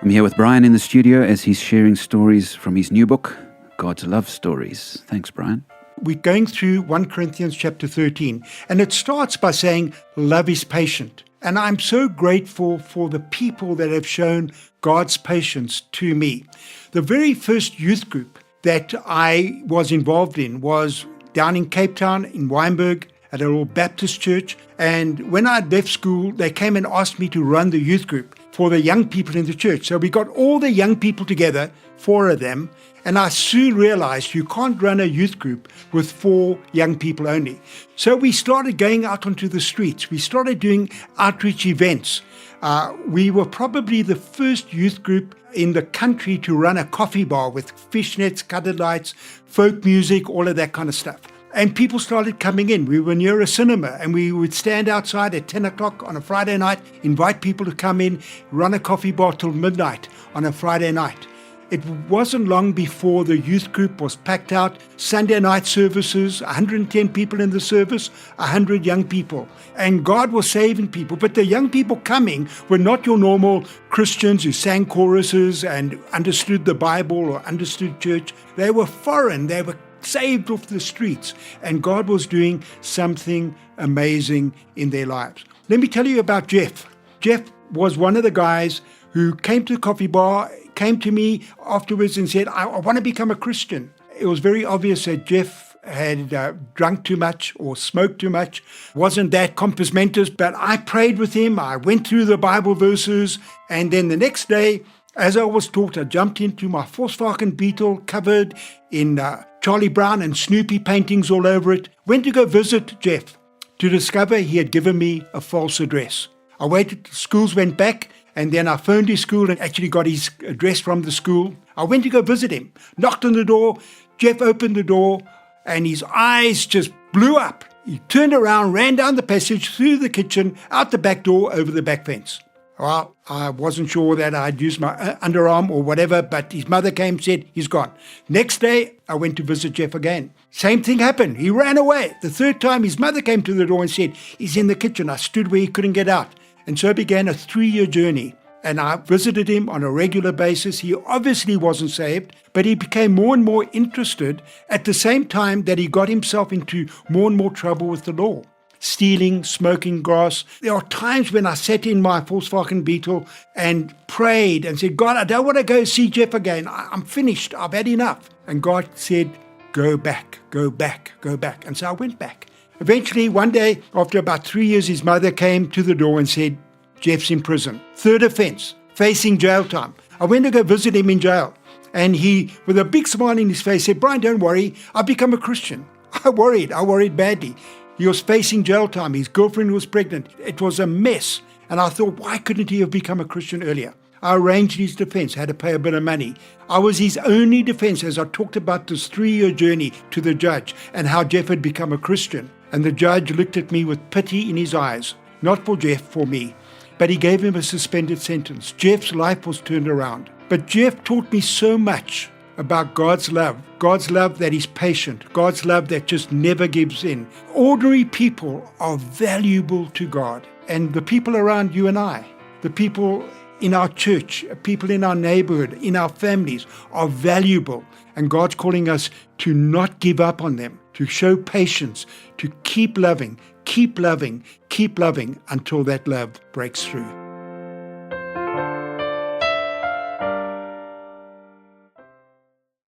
I'm here with Brian in the studio as he's sharing stories from his new book, God's Love Stories. Thanks, Brian. We're going through 1 Corinthians chapter 13, and it starts by saying, love is patient. And I'm so grateful for the people that have shown God's patience to me. The very first youth group that I was involved in was down in Cape Town, in Wynberg, at a little Baptist church. And when I left school, they came and asked me to run the youth group for the young people in the church. So we got all the young people together, 4 of them, and I soon realized you can't run a youth group with 4 young people only. So we started going out onto the streets. We started doing outreach events. We were probably the first youth group in the country to run a coffee bar with fishnets, colored lights, folk music, all of that kind of stuff. And people started coming in. We were near a cinema, and we would stand outside at 10 o'clock on a Friday night, invite people to come in, run a coffee bar till midnight on a Friday night. It wasn't long before the youth group was packed out. Sunday night services, 110 people in the service, 100 young people. And God was saving people. But the young people coming were not your normal Christians who sang choruses and understood the Bible or understood church. They were foreign. They were saved off the streets. And God was doing something amazing in their lives. Let me tell you about Jeff. Jeff was one of the guys who came to the coffee bar, came to me afterwards and said, I want to become a Christian. It was very obvious that Jeff had drunk too much or smoked too much, wasn't that compos mentis, but I prayed with him. I went through the Bible verses, and then the next day, as I was taught, I jumped into my Volkswagen Beetle covered in Charlie Brown and Snoopy paintings all over it, went to go visit Jeff to discover he had given me a false address. I waited, schools went back, and then I phoned his school and actually got his address from the school. I went to go visit him, knocked on the door. Jeff opened the door, and his eyes just blew up. He turned around, ran down the passage, through the kitchen, out the back door, over the back fence. Well, I wasn't sure that I'd used my underarm or whatever, but his mother came and said, he's gone. Next day, I went to visit Jeff again. Same thing happened. He ran away. The third time, his mother came to the door and said, he's in the kitchen. I stood where he couldn't get out. And so began a 3-year journey. And I visited him on a regular basis. He obviously wasn't saved, but he became more and more interested at the same time that he got himself into more and more trouble with the law. Stealing, smoking grass. There are times when I sat in my Volkswagen Beetle and prayed and said, God, I don't want to go see Jeff again. I'm finished. I've had enough. And God said, go back, go back, go back. And so I went back. Eventually, one day, after about 3 years, his mother came to the door and said, Jeff's in prison. 3rd offense, facing jail time. I went to go visit him in jail. And he, with a big smile on his face, said, Brian, don't worry. I've become a Christian. I worried badly. He was facing jail time. His girlfriend was pregnant. It was a mess. And I thought, why couldn't he have become a Christian earlier? I arranged his defense, had to pay a bit of money. I was his only defense as I talked about this 3-year journey to the judge and how Jeff had become a Christian. And the judge looked at me with pity in his eyes, not for Jeff, for me. But he gave him a suspended sentence. Jeff's life was turned around. But Jeff taught me so much about God's love that is patient, God's love that just never gives in. Ordinary people are valuable to God. And the people around you and I, the people in our church, people in our neighborhood, in our families are valuable. And God's calling us to not give up on them, to show patience, to keep loving until that love breaks through.